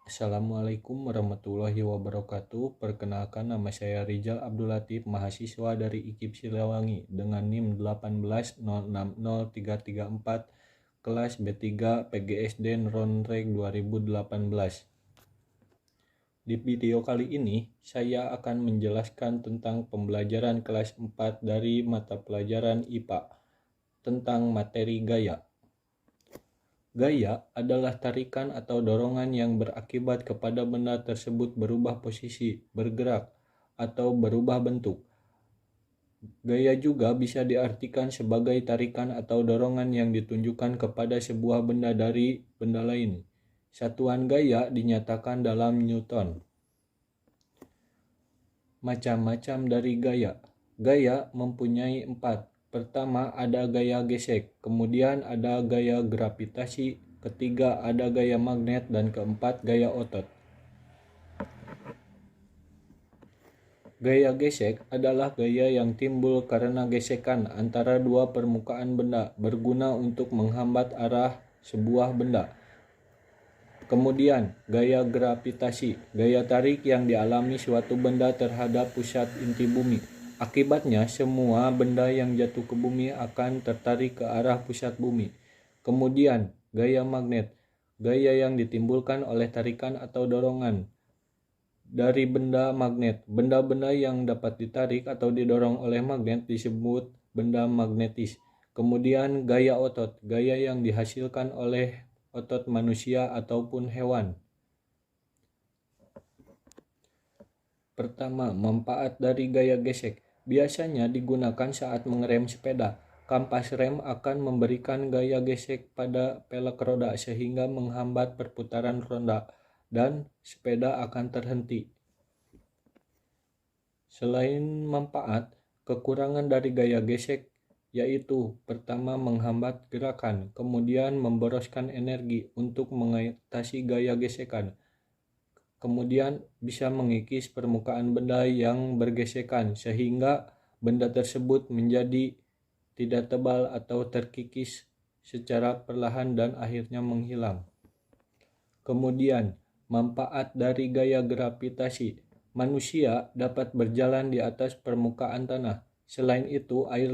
Assalamualaikum warahmatullahi wabarakatuh. Perkenalkan, nama saya Rizal Abdul Latif, mahasiswa dari IKIP Siliwangi dengan NIM 180603334, kelas B3 PGSD Nronreg 2018. Di video kali ini, saya akan menjelaskan tentang pembelajaran kelas 4 dari mata pelajaran IPA tentang materi gaya. Gaya adalah tarikan atau dorongan yang berakibat kepada benda tersebut berubah posisi, bergerak, atau berubah bentuk. Gaya juga bisa diartikan sebagai tarikan atau dorongan yang ditunjukkan kepada sebuah benda dari benda lain. Satuan gaya dinyatakan dalam Newton. Macam-macam dari gaya. Gaya mempunyai 4. Pertama ada gaya gesek, kemudian ada gaya gravitasi, ketiga ada gaya magnet, dan keempat gaya otot. Gaya gesek adalah gaya yang timbul karena gesekan antara dua permukaan benda berguna untuk menghambat arah sebuah benda. Kemudian, gaya gravitasi, gaya tarik yang dialami suatu benda terhadap pusat inti bumi. Akibatnya, semua benda yang jatuh ke bumi akan tertarik ke arah pusat bumi. Kemudian, gaya magnet, gaya yang ditimbulkan oleh tarikan atau dorongan dari benda magnet. Benda-benda yang dapat ditarik atau didorong oleh magnet disebut benda magnetis. Kemudian, gaya otot, gaya yang dihasilkan oleh otot manusia ataupun hewan. Pertama, manfaat dari gaya gesek. Biasanya digunakan saat mengerem sepeda. Kampas rem akan memberikan gaya gesek pada pelek roda sehingga menghambat perputaran roda dan sepeda akan terhenti. Selain manfaat, kekurangan dari gaya gesek yaitu pertama menghambat gerakan, kemudian memboroskan energi untuk mengatasi gaya gesekan. Kemudian bisa mengikis permukaan benda yang bergesekan sehingga benda tersebut menjadi tidak tebal atau terkikis secara perlahan dan akhirnya menghilang. Kemudian, manfaat dari gaya gravitasi. Manusia dapat berjalan di atas permukaan tanah. Selain itu, air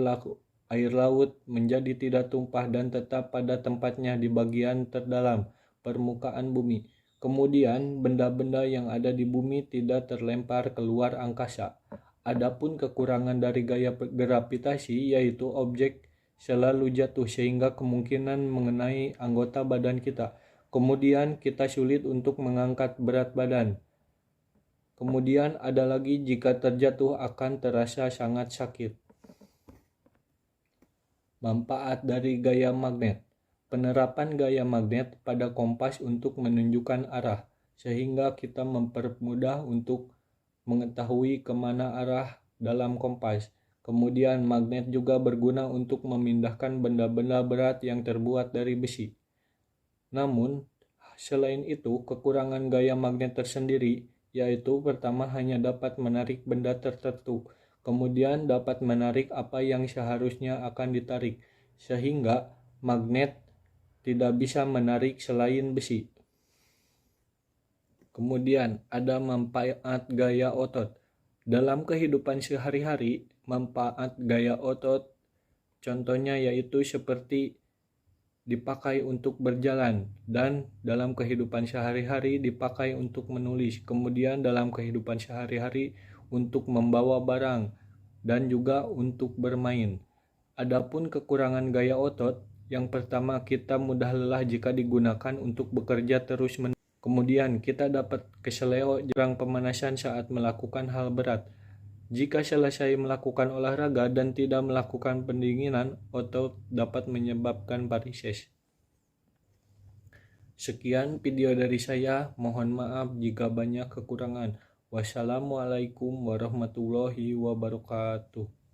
laut menjadi tidak tumpah dan tetap pada tempatnya di bagian terdalam permukaan bumi. Kemudian, benda-benda yang ada di bumi tidak terlempar keluar angkasa. Adapun kekurangan dari gaya gravitasi yaitu objek selalu jatuh sehingga kemungkinan mengenai anggota badan kita. Kemudian kita sulit untuk mengangkat berat badan. Kemudian ada lagi jika terjatuh akan terasa sangat sakit. Manfaat dari gaya magnet. Penerapan gaya magnet pada kompas untuk menunjukkan arah, sehingga kita mempermudah untuk mengetahui kemana arah dalam kompas. Kemudian magnet juga berguna untuk memindahkan benda-benda berat yang terbuat dari besi. Namun, selain itu, kekurangan gaya magnet tersendiri, yaitu pertama hanya dapat menarik benda tertentu, kemudian dapat menarik apa yang seharusnya akan ditarik, sehingga magnet tidak bisa menarik selain besi. Kemudian ada manfaat gaya otot. Dalam kehidupan sehari-hari, manfaat gaya otot contohnya yaitu seperti dipakai untuk berjalan, dan dalam kehidupan sehari-hari dipakai untuk menulis, kemudian dalam kehidupan sehari-hari untuk membawa barang, dan juga untuk bermain. Adapun kekurangan gaya otot, yang pertama kita mudah lelah jika digunakan untuk bekerja terus-menerus. Kemudian kita dapat keseleo jarang pemanasan saat melakukan hal berat. Jika selesai melakukan olahraga dan tidak melakukan pendinginan, otot dapat menyebabkan varises. Sekian video dari saya, mohon maaf jika banyak kekurangan. Wassalamualaikum warahmatullahi wabarakatuh.